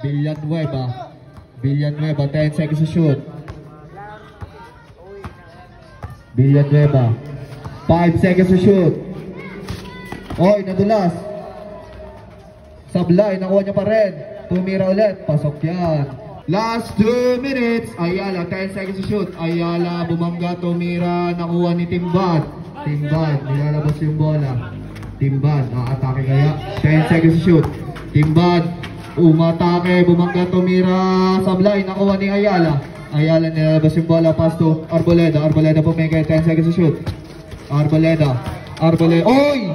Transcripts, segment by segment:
Villanueva. Villanueva, 10 seconds to shoot. Villanueva. 5 seconds to shoot. Oy, nadulas. Sablay, nakuha niya pa rin. Tumira ulit. Pasok yan. Last 2 minutes. Ayala, 10 seconds to shoot. Ayala, bumangga, tumira. Nakuha ni Timbad. Timbad, nilalabas yung bola. Timbad, atake kaya. 10 seconds to shoot. Timbad, umatake, bumangga, tumira. Sablay, nakuha ni Ayala. Ayala, nilalabas yung bola. Pass to Arboleda. Arboleda pumigay. 10 seconds to shoot. Arboleda. Arboleda. Oy!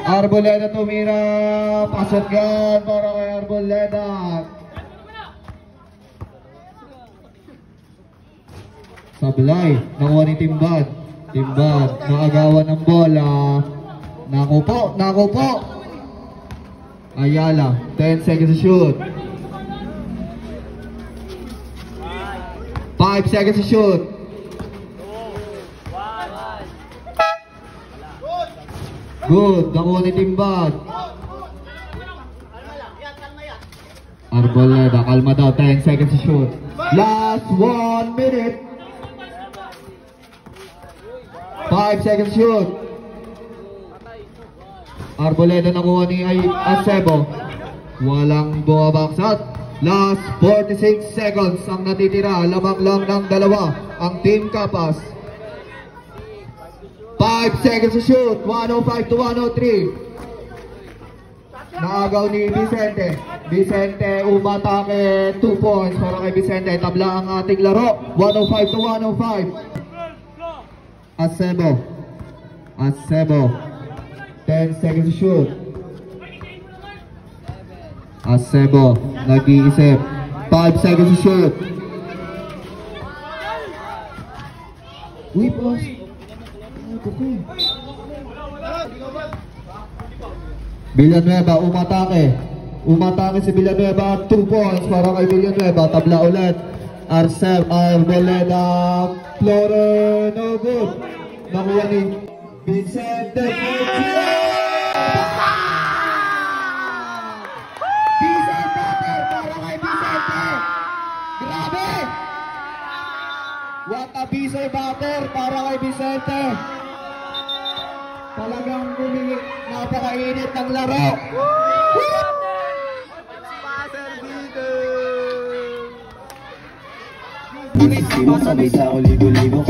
Arboleda tumira. Pasok yan para kay Arboleda. Sablay, nakuha ni Timbad. Timbad, nakagawan ng bola. Naku po. Ayala, 10 seconds to shoot. 5 seconds to shoot. Good, nakuha ni Timbad. Arboleda, kalma daw, 10 seconds to shoot. Last 1 minute. 5 seconds to shoot. Arboleda nakuha ni Acebo. Walang bumabaksat. Last 46 seconds ang natitira. Lamang lang ng dalawa ang Team Kapas. 5 seconds to shoot. 105 to 103. Naagaw ni Vicente. Vicente umatake. 2 points para kay Vicente. Tabla ang ating laro. 105 to 105. Acebo. 10 seconds to shoot. Acebo, nag-iisip. 5 seconds to shoot. Uy, boss. Villanueva, umatake. Umatake si Villanueva. 2 points para kay Villanueva. Tabla ulit. Arboleda. Florer, no good. Nakuha ni Vicente. Grabe! What a buzzer batter para kay Vicente. Talagang napakainit ng laro. Sabay sa libo-libo